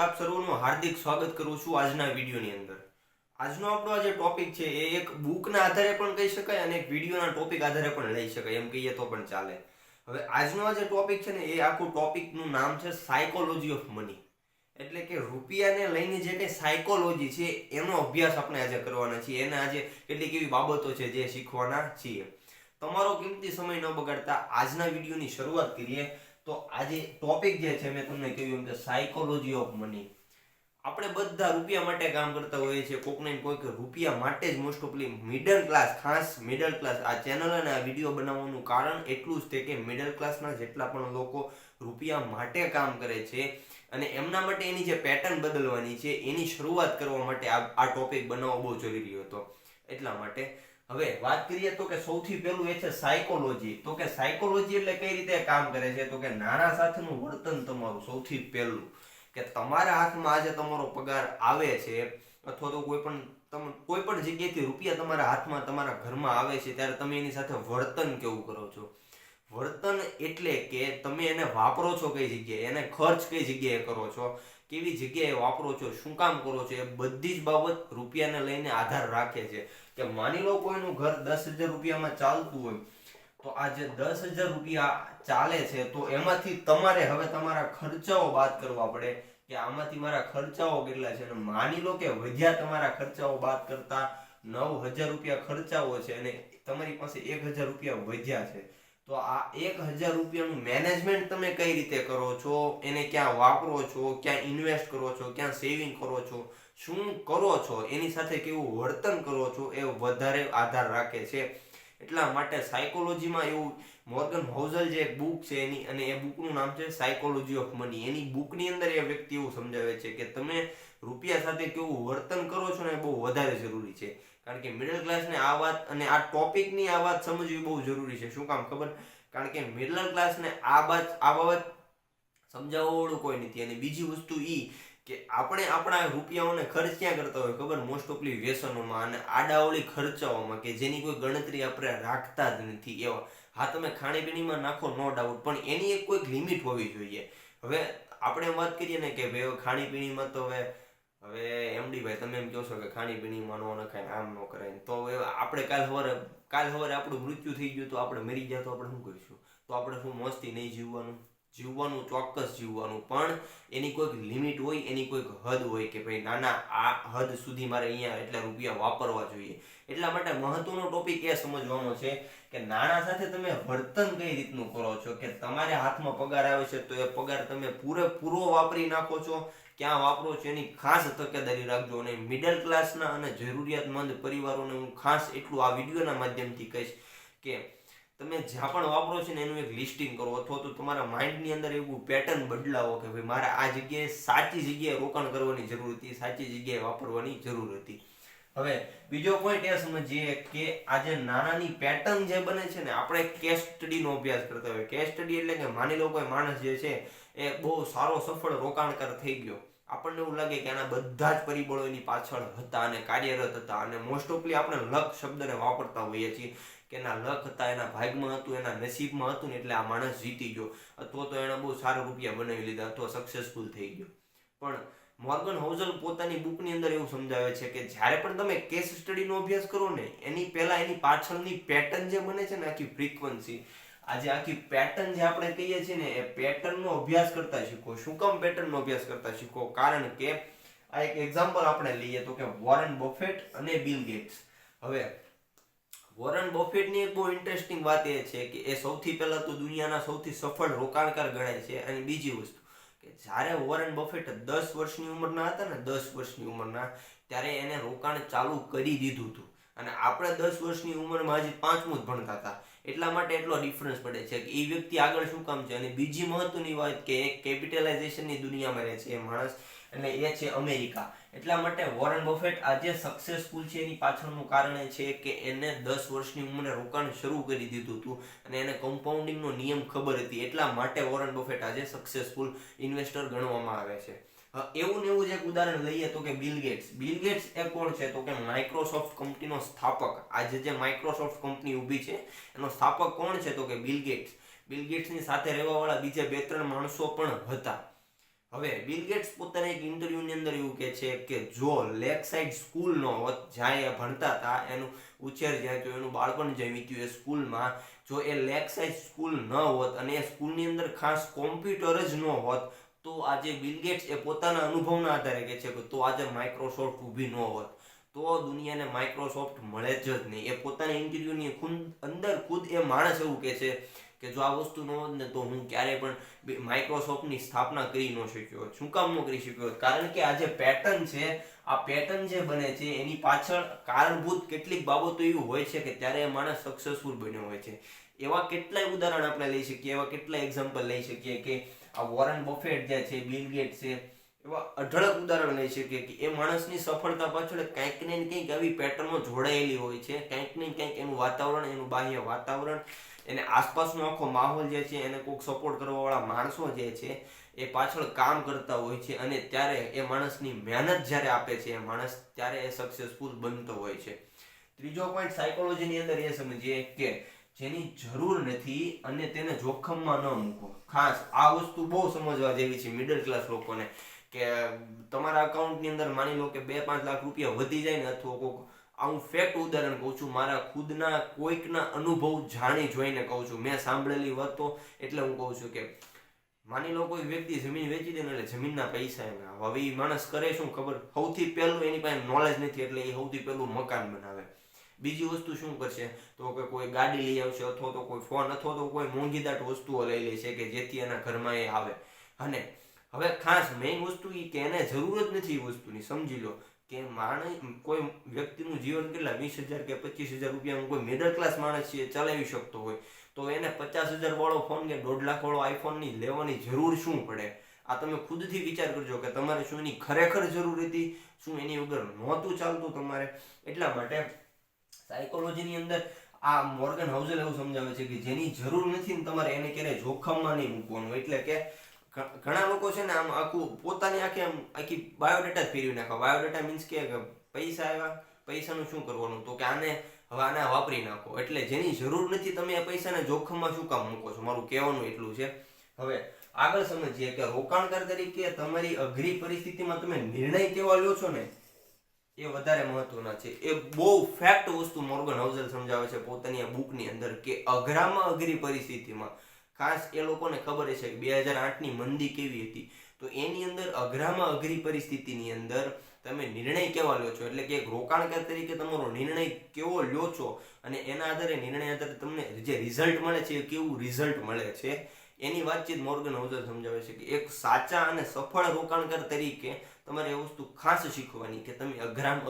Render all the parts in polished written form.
આપ સર્વનું હાર્દિક સ્વાગત કરું છું આજના વિડીયોની અંદર। આજનો આપણો આ જે ટોપિક છે એ એક બુકના આધારે પણ કહી શકાય અને એક વિડીયોના ટોપિક આધારે પણ લઈ શકાય, એમ કહીએ તો પણ ચાલે। હવે આજનો આ જે ટોપિક છે ને એ આખું ટોપિકનું નામ છે સાયકોલોજી ઓફ મની, એટલે કે રૂપિયાને લઈને જે કંઈ સાયકોલોજી છે એનો અભ્યાસ આપણે આજે કરવાના છીએ। એને આજે કેટલીક એવી બાબતો છે જે શીખવાના છીએ। તમારો કિંમતી સમય ન બગાડતા આજના વિડીયોની શરૂઆત કરીએ। તો આજે ટોપિક જે છે મેં તમને કહ્યું કે સાયકોલોજી ઓફ મની। આપણે બધા રૂપિયા માટે કામ કરતા હોઈએ છીએ, કોઈક ને કોઈક રૂપિયા માટે જ મોસ્ટ ઓફલી મિડલ ક્લાસ, ખાસ મિડલ ક્લાસ આ ચેનલ અને આ વિડીયો બનાવવાનું કારણ એટલું જ છે કે મિડલ ક્લાસના જેટલા પણ લોકો રૂપિયા માટે કામ કરે છે અને એમના માટે એની જે પેટર્ન બદલવાની છે એની શરૂઆત કરવા માટે આ ટોપિક બનાવવો બહુ જરૂરી હતો, એટલા માટે। હવે વાત કરીએ તો કે સૌથી પહેલું એ છે સાયકોલોજી। તો કે સાયકોલોજી એટલે કઈ રીતે કામ કરે છે, તો કે નાણાં સાથેનું વર્તન તમારું સૌથી પહેલું, કે તમારા હાથમાં આજે તમારો પગાર આવે છે અથવા તો કોઈ પણ જગ્યાએથી રૂપિયા તમારા હાથમાં તમારા ઘરમાં આવે છે ત્યારે તમે એની સાથે વર્તન કેવું કરો છો। વર્તન એટલે કે તમે એને વાપરો છો કઈ જગ્યાએ, એને ખર્ચ કઈ જગ્યાએ કરો છો, કેવી જગ્યાએ વાપરો છો, શું કામ કરો છો, એ બધી જ બાબત રૂપિયાને લઈને આધાર રાખે છે। કે માની લો કોઈનું ઘર 10,000 રૂપિયામાં ચાલતું હોય તો આ જે 10,000 રૂપિયા ચાલે છે તો એમાંથી તમારે હવે તમારા ખર્ચાઓ બાદ કરવા પડે કે આમાંથી મારા ખર્ચાઓ કેટલા છે, અને માની લો કે વધ્યા તમારા ખર્ચાઓ બાદ કરતા 9,000 રૂપિયા ખર્ચાઓ છે અને તમારી પાસે 1,000 રૂપિયા વધ્યા છે, તો આ 1,000 રૂપિયાનું મેનેજમેન્ટ તમે કઈ રીતે કરો છો, એને ક્યાં વાપરો છો, ક્યાં ઇન્વેસ્ટ કરો છો, ક્યાં સેવિંગ કરો છો, શું કરો છો, એની સાથે કેવું વર્તન કરો છો એ વધારે આધાર રાખે છે। એટલા માટે સાયકોલોજીમાં એવું મોર્ગન હોઝલ જે એક બુક છે એની, અને એ બુકનું નામ છે સાયકોલોજી ઓફ મની, એની બુકની અંદર એ વ્યક્તિ એવું સમજાવે છે કે તમે રૂપિયા સાથે કેવું વર્તન કરો છો ને એ બહુ વધારે જરૂરી છે। કારણ કે મિડલ ક્લાસને આ વાત અને આ ટોપિકની આ વાત સમજવી બહુ જરૂરી છે। શું કામ ખબર? કારણ કે મિડલ ક્લાસને આ બાબત સમજાવવાવાળું કોઈ નથી। અને બીજી વસ્તુ ઈ કે આપણે આપણા રૂપિયાઓને ખર્ચ ક્યાં કરતા હોય ખબર? મોસ્ટ ઓફલી વ્યસનોમાં અને આડાવળી ખર્ચાઓમાં કે જેની કોઈ ગણતરી આપણે રાખતા જ નથી એવા। હા, તમે ખાણીપીણીમાં નાખો નો ડાઉટ, પણ એની એક કોઈક લિમિટ હોવી જોઈએ। હવે આપણે વાત કરીએ ને કે ભાઈ ખાણીપીણીમાં તો હવે એમડી ભાઈ તમે એમ કહો છો કે ખાણીપીણીમાં નો નખાય, આમ ન કરાય, તો હવે આપણે કાલ સવારે આપણું મૃત્યુ થઈ ગયું તો આપણે મરી ગયા તો આપણે શું કરીશું? તો આપણે શું મોજથી નહીં જીવવાનું ચોક્કસ જીવવાનું, પણ એની કોઈક લિમિટ હોય, એની કોઈક હદ હોય કે ભાઈ નાના આ હદ સુધી મારે અહીંયા એટલા રૂપિયા વાપરવા જોઈએ। એટલા માટે મહત્વનો ટોપિક એ સમજવાનો છે કે નાણાં સાથે તમે વર્તન કઈ રીતનું કરો છો, કે તમારે હાથમાં પગાર આવે છે તો એ પગાર તમે પૂરેપૂરો વાપરી નાખો છો, ક્યાં વાપરો છો એની ખાસ તકેદારી રાખજો। અને મિડલ ક્લાસના અને જરૂરિયાતમંદ પરિવારોને હું ખાસ એટલું આ વિડીયોના માધ્યમથી કહીશ કે તમે જ્યાં પણ વાપરો છો ને એનું એક લિસ્ટિંગ કરો, અથવા તો તમારા માઇન્ડની અંદર એવું પેટર્ન બદલાવો કે ભાઈ મારે આ જગ્યાએ સાચી જગ્યાએ રોકાણ કરવાની જરૂર હતી, સાચી જગ્યાએ વાપરવાની જરૂર હતી। હવે બીજો પોઈન્ટ એ સમજીએ કે આજે નાણાંની પેટર્ન જે બને છે ને, આપણે કેસ સ્ટડીનો અભ્યાસ કરતા હોય। કેસ સ્ટડી એટલે કે માની લો કોઈ માણસ જે છે એ બહુ સારો સફળ રોકાણકાર થઈ ગયો, આપણને એવું લાગે કે આના બધા જ પરિબળો એની પાછળ હતા અને કાર્યરત હતા, અને મોસ્ટ ઓફલી આપણે લક શબ્દને વાપરતા હોઈએ છીએ કે એના લક હતા, એના ભાગમાં હતું, એના નસીબમાં હતું ને એટલે આ માણસ જીતી ગયો, અથવા તો એને બહુ સારા રૂપિયા બનાવી લીધા, અથવા સક્સેસફુલ થઈ ગયો। પણ મોર્ગન હોઝલ પોતાની બુકની અંદર એવું સમજાવે છે કે જ્યારે પણ તમે કેસ સ્ટડીનો અભ્યાસ કરો ને એની પહેલા એની પાછળની પેટર્ન જે બને છે ને, આખી ફ્રીક્વન્સી, આજે આખી પેટર્ન જે આપણે કહીએ છીએ ને એ પેટર્નનો અભ્યાસ કરતા શીખો। શું કામ પેટર્નનો અભ્યાસ કરતા શીખો? કારણ કે આ એક એક્ઝામ્પલ આપણે લઈએ તો કે વોરેન બફેટ અને બિલ ગેટ્સ। હવે વોરેન બફેટની એક બહુ ઇન્ટરેસ્ટિંગ વાત એ છે કે એ સૌથી પહેલા તો દુનિયાના સૌથી સફળ રોકાણકાર ગણાય છે। અને બીજી વસ્તુ કે જ્યારે વોરેન બફેટ 10 વર્ષની ઉંમરના હતા ને, 10 વર્ષની ઉંમરના, ત્યારે એને રોકાણ ચાલુ કરી દીધું હતું, અને આપણે 10 વર્ષની ઉંમરમાં હજી 5મું જ ભણતા હતા। એટલા માટે એટલો ડિફરન્સ પડે છે કે એ વ્યક્તિ આગળ શું કામ છે। અને બીજી મહત્વની વાત કે એક કેપિટલાઇઝેશનની દુનિયામાં રહે છે એ માણસ, અને એ છે અમેરિકા। એટલા માટે વોરેન બફેટ આજે સક્સેસફુલ છે એની પાછળનું કારણ એ છે કે એને 10 વર્ષની ઉંમરે રોકાણ શરૂ કરી દીધું હતું અને એને કમ્પાઉન્ડિંગનો નિયમ ખબર હતી। એટલા માટે વોરેન બફેટ આજે સક્સેસફુલ ઇન્વેસ્ટર ગણવામાં આવે છે। એવું ને એવું જ એક ઉદાહરણ લઈએ તો કે બિલ ગેટ્સ। બિલ ગેટ્સ એ કોણ છે? તો કે માઇક્રોસોફ્ટ કંપનીનો સ્થાપક। આજે જે માઇક્રોસોફ્ટ કંપની ઊભી છે એનો સ્થાપક કોણ છે? તો કે બિલ ગેટ્સ। બિલ ગેટ્સની સાથે રહેવાવાળા બીજા 2-3 માણસો પણ હતા। હવે બિલ ગેટ્સ પોતાના એક ઇન્ટરવ્યુની અંદર એવું કહે છે કે જો લેક સાઇડ સ્કૂલ નો હોત જ્યાં એ ભણતા હતા, એનું ઉછેર જ્યાં થયો, એનું બાળપણ જ્યાં વીત્યું એ સ્કૂલમાં, જો એ લેક સાઇડ સ્કૂલ ન હોત અને એ સ્કૂલની અંદર ખાસ કોમ્પ્યુટર જ ન હોત, તો આજે બિલ ગેટ્સ એ પોતાના અનુભવના આધારે કહે છે કે તો આજે માઇક્રોસોફ્ટ ઊભી ન હોત, તો દુનિયાને માઇક્રોસોફ્ટ મળે જ નહીં. એ પોતાના ઇન્ટરવ્યુની અંદર ખુદ એ માણસ એવું કહે છે કે જો આ વસ્તુ ન હોત ને તો હું ક્યારેય પણ માઇક્રોસોફ્ટની સ્થાપના કરી ન શક્યો હોત. શું કામ ન કરી શક્યો હોત? કારણ કે આ જે પેટર્ન છે, આ પેટર્ન જે બને છે એની પાછળ કારણભૂત કેટલીક બાબતો એવી હોય છે કે ત્યારે એ માણસ સક્સેસફુલ બન્યો હોય છે. એવા કેટલાય ઉદાહરણ આપણે લઈ શકીએ, એવા કેટલાય એક્ઝામ્પલ લઈ શકીએ કે આ વોરન બફેટ જે છે, બિલ ગેટ્સ છે, એવા અઢળક ઉદાહરણ લઈ શકીએ કે એ માણસની સફળતા પાછળ કંઈક ને કંઈક આવી પેટર્નો જોડાયેલી હોય છે. કંઈક ને કંઈક એનું વાતાવરણ, એનું બાહ્ય વાતાવરણ, એને આસપાસનો આખો માહોલ જે છે, એને કોઈક સપોર્ટ કરવા વાળા માણસો જે છે એ પાછળ કામ કરતા હોય છે, અને ત્યારે એ માણસની મહેનત જ્યારે આપે છે એ માણસ, ત્યારે એ સક્સેસફુલ બનતો હોય છે. ત્રીજો પોઈન્ટ સાયકોલોજીની અંદર એ સમજીએ કે જેની જરૂર નથી અને તેને જોખમમાં ન મૂકો. ખાસ આ વસ્તુ બહુ સમજવા જેવી છે મિડલ ક્લાસ લોકોને, કે તમારા અકાઉન્ટની અંદર માની લો કે 2-5 લાખ રૂપિયા વધી જાય ને, અથવા કોઈક, આ હું ફેક્ટ ઉદાહરણ કહું છું, મારા ખુદના કોઈકના અનુભવ જાણી જોઈને કહું છું, મેં સાંભળેલી વાતો એટલે હું કહું છું કે માની લો કોઈ વ્યક્તિ જમીન વેચી દે ને એટલે જમીનના પૈસા એને આવે. હવે એ માણસ કરે શું ખબર? સૌથી પહેલું એની પાસે નોલેજ નથી એટલે એ સૌથી પહેલું મકાન બનાવે. બીજી વસ્તુ શું કરશે તો કે કોઈ ગાડી લઈ આવશે, અથવા તો કોઈ ફોન, અથવા તો કોઈ મોંઘીદાટ વસ્તુઓ લઈ લે છે કે જેથી એના ઘરમાં એ આવે. અને હવે ખાસ મેઇન વસ્તુ એ કે એને જરૂર જ નથી એ વસ્તુની. સમજી લો કે માણસ, કોઈ વ્યક્તિનું જીવન કેટલા 20,000 કે 25,000 રૂપિયાનું કોઈ મિડલ ક્લાસ માણસ છે ચલાવી શકતો હોય, તો એને 50,000 વાળો ફોન કે 1.5 લાખ વાળો આઈફોનની લેવાની જરૂર શું પડે? આ તમે ખુદથી વિચાર કરજો કે તમારે શું એની ખરેખર જરૂર હતી, શું એની વગર નહોતું ચાલતું તમારે. એટલા માટે સાયકોલોજીની અંદર આ મોર્ગન હાઉસેલ એવું સમજાવે છે કે જેની જરૂર નથી ને તમારે એને ક્યારેય જોખમમાં નહીં મૂકવાનું. એટલે કે ઘણા લોકો છે ને આમ આખું પોતાની આખી બાયોડેટા જ ફેરવી નાખવા. બાયોડેટા મીન્સ કે પૈસા આવ્યા, પૈસાનું શું કરવાનું, તો કે આને હવે આને વાપરી નાખો. એટલે જેની જરૂર નથી તમે એ પૈસાને જોખમમાં શું કામ મૂકો છો? મારું કહેવાનું એટલું છે. હવે આગળ સમજીએ કે રોકાણકાર તરીકે તમારી અઘરી પરિસ્થિતિમાં તમે નિર્ણય કેવા લ્યો છો ને એ વધારે મહત્વના છે. એ બહુ ફેક્ટ વસ્તુ મોર્ગન હાઉસેલ સમજાવે છે પોતાની આ બુકની અંદર કે અઘરામાં અઘરી પરિસ્થિતિમાં, ખાસ એ લોકોને ખબર છે કે 2008ની મંદી કેવી હતી, તો એની અંદર અઘરામાં અઘરી પરિસ્થિતિની અંદર તમે નિર્ણય કેવા લ્યો છો, એટલે કે એક રોકાણકાર તરીકે તમારો નિર્ણય કેવો લ્યો છો અને એના આધારે, નિર્ણય આધારે તમને જે રિઝલ્ટ મળે છે એ કેવું રિઝલ્ટ મળે છે એની વાતચીત મોર્ગન હાઉસેલ સમજાવે છે કે એક સાચા અને સફળ રોકાણકાર તરીકે તમારે એ વસ્તુ ખાસ શીખવાની કે તમે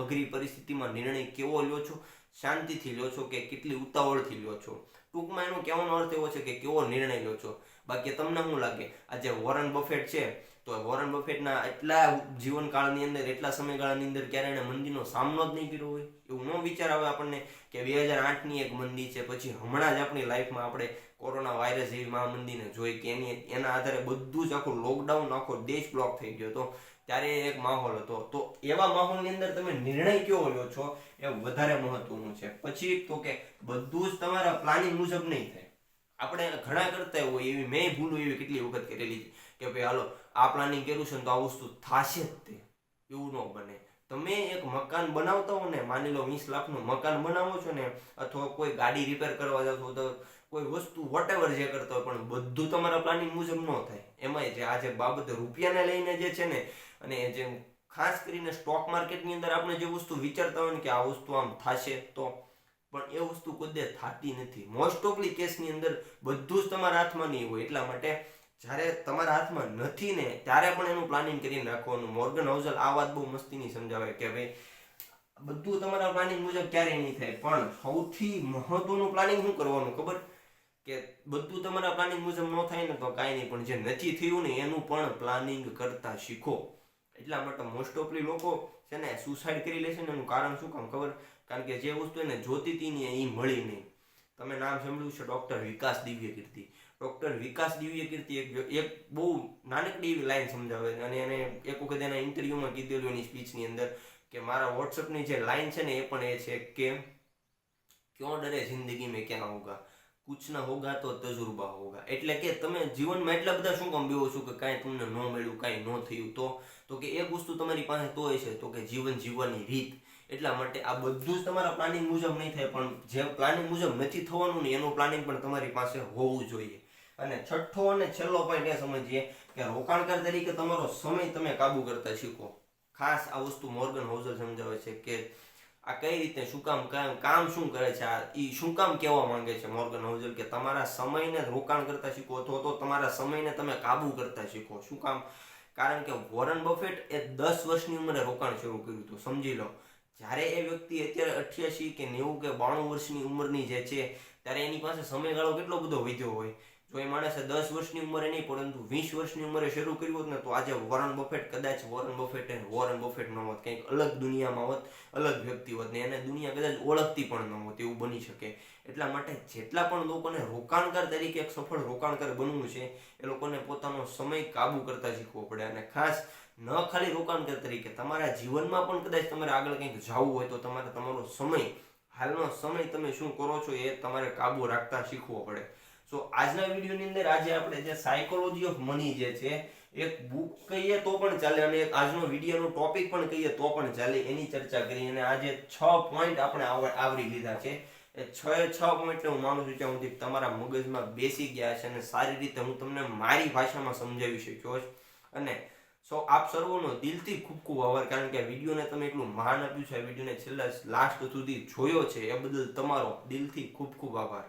અઘરી પરિસ્થિતિમાં નિર્ણય કેવો લ્યો છો, શાંતિથી લ્યો છો કે કેટલી ઉતાવળથી લ્યો છો. ટૂંકમાં એનો કહેવાનો અર્થ એવો છે કે કેવો નિર્ણય લો છો. બાકી તમને શું લાગે, આજે વોરન બફેટ છે તો વોરન બફેટના એટલા જીવનકાળની અંદર, એટલા સમયગાળાની અંદર ક્યારે એને મંદીનો સામનો જ નહીં કર્યો હોય? એવું ન વિચાર આવે આપણને કે 2008ની એક મંદી છે, પછી હમણાં જ આપણી લાઈફમાં આપણે કોરોના વાયરસ જેવી મહામંદીને જોઈ કે એના આધારે બધું જ આખું લોકડાઉન, આખો દેશ બ્લોક થઈ ગયો હતો, ત્યારે એક માહોલ હતો. તો એવા માહોલની અંદર તમે નિર્ણય કેવો લ્યો છો એ વધારે મહત્વનું છે. પછી તો કે બધું જ તમારા પ્લાનિંગ મુજબ નહીં થાય. આપણે ઘણા કરતા હોય એવી, મેં ભૂલો એવી કેટલી વખત કરેલી છે કે ભાઈ હાલો આ પ્લાનિંગ કર્યું છે ને તો આ વસ્તુ થશે જ તે. એવું ન બને. તમે એક મકાન બનાવતા હો ને, માની લો 20 લાખનું મકાન બનાવો છો ને, અથવા કોઈ ગાડી રિપેર કરવા જાવ છો, તો કોઈ વસ્તુ વોટેવર જે કરતા હોય, પણ બધું તમારા પ્લાનિંગ મુજબ ન થાય. એમાંય જે આજે બાબતે રૂપિયાને લઈને જે છે ને, અને જે ખાસ કરીને સ્ટોક માર્કેટની અંદર આપણે જે વસ્તુ વિચારતા હોય ને કે આ વસ્તુ આમ થશે, તો પણ એ વસ્તુ કદે થતી નથી. મોસ્ટ ઓફલી કેસની અંદર બધું જ તમારા હાથમાં નહીં હોય. એટલા માટે જ્યારે તમારા હાથમાં નથી ને ત્યારે પણ એનું પ્લાનિંગ કરીને રાખવાનું. મોર્ગન હાઉસેલ આ વાત બહુ મસ્તીની સમજાવે કે ભાઈ બધું તમારા પ્લાનિંગ મુજબ ક્યારેય નહીં થાય, પણ સૌથી મહત્વનું પ્લાનિંગ શું કરવાનું ખબર? કે બધું તમારા પ્લાનિંગ મુજબ ન થાય ને તો કાંઈ નહીં, પણ જે નથી થયું ને એનું પણ પ્લાનિંગ કરતા શીખો. એટલા માટે મોસ્ટ ઓફલી લોકો છે ને સુસાઇડ કરી લે છે ને, એનું કારણ શું કામ ખબર? કારણ કે જે વસ્તુ એને જોતી હતી ને એ મળી નહીં. તમે નામ સાંભળ્યું છે ડોક્ટર વિકાસ દિવ્યકીર્તિ. ડોક્ટર વિકાસ દિવ્યકીર્તિ એક બહુ નાનકડી એવી લાઈન સમજાવે છે, અને એને એક વખત એના ઇન્ટરવ્યુમાં કીધેલું એની સ્પીચની અંદર કે મારા વોટ્સઅપની જે લાઈન છે ને એ પણ એ છે કે ક્યોं ડરે જિંદગી મેં ક્યાં હોગા, કુછ ના હોગા તો તજુર્બા હોગા. એટલે કે તમે જીવનમાં એટલા બધા શું કામ બેહો છો કે કાંઈ તમને ન મળ્યું, કાંઈ ન થયું, તો કે એક વસ્તુ તમારી પાસે તો છે, તો કે જીવન જીવવાની રીત. એટલા માટે આ બધું જ તમારા પ્લાનિંગ મુજબ નહીં થાય, પણ જે પ્લાનિંગ મુજબ નથી થવાનું ને એનું પ્લાનિંગ પણ તમારી પાસે હોવું જોઈએ. અને છઠ્ઠો અને છેલ્લો પોઈન્ટ એ સમજીએ કે રોકાણકાર તરીકે તમારો સમય તમે કાબુ કરતા શીખો. ખાસ આ વસ્તુ મોર્ગન હોઝલ સમજાવે છે કે આ કઈ રીતે, શું કામ શું કરે છે, આ ઈ શું કામ કહેવા માંગે છે મોર્ગન હોઝલ, કે તમારા સમયને રોકાણ કરતા શીખો અથવા તો તમારા સમયને તમે કાબુ કરતા શીખો. શું કામ? કારણ કે વોરન બફેટ એ 10 વર્ષની ઉંમરે રોકાણ શરૂ કર્યું હતું. સમજી લો, જ્યારે એ વ્યક્તિ અત્યારે 88 કે 90 કે 92 વર્ષની ઉંમરની જે છે, ત્યારે એની પાસે સમયગાળો કેટલો બધો વધ્યો હોય. જો એ માણસે 10 વર્ષની ઉંમરે નહીં પરંતુ 20 વર્ષની ઉંમરે શરૂ કર્યું હોત ને, તો આજે વોરન બફેટ કદાચ વોરન બફેટ ન હોત, કંઈક અલગ દુનિયામાં હોત, અલગ વ્યક્તિ હોત ને એને દુનિયા કદાચ ઓળખતી પણ ન હોત, એવું બની શકે. એટલા માટે જેટલા પણ લોકોને રોકાણકાર તરીકે એક સફળ રોકાણકાર બનવું છે, એ લોકોને પોતાનો સમય કાબુ કરતા શીખવો પડે. અને ખાસ ન ખાલી રોકાણકાર તરીકે, તમારા જીવનમાં પણ કદાચ તમારે આગળ કંઈક જવું હોય તો તમારે તમારો સમય, હાલનો સમય તમે શું કરો છો એ તમારે કાબુ રાખતા શીખવો પડે. સો આજના વિડીયોની અંદર આજે આપણે જે સાયકોલોજી ઓફ મની જે છે, એક બુક કહીએ તો પણ ચાલે અને આજનો વિડીયોનો ટોપિક પણ કહીએ તો પણ ચાલે, એની ચર્ચા કરી. અને આજે 6 પોઈન્ટ આપણે આવરી લીધા છે. એ 6 પોઈન્ટ હું માનું છું ત્યાં સુધી તમારા મગજમાં બેસી ગયા છે અને સારી રીતે હું તમને મારી ભાષામાં સમજાવી શક્યો છું. અને આપ સર્વનો દિલથી ખૂબ ખૂબ આભાર, કારણ કે આ વિડીયોને તમે એટલું માન આપ્યું છે, આ વિડીયોને છેલ્લા લાસ્ટ સુધી જોયો છે, એ બદલ તમારો દિલથી ખૂબ ખૂબ આભાર.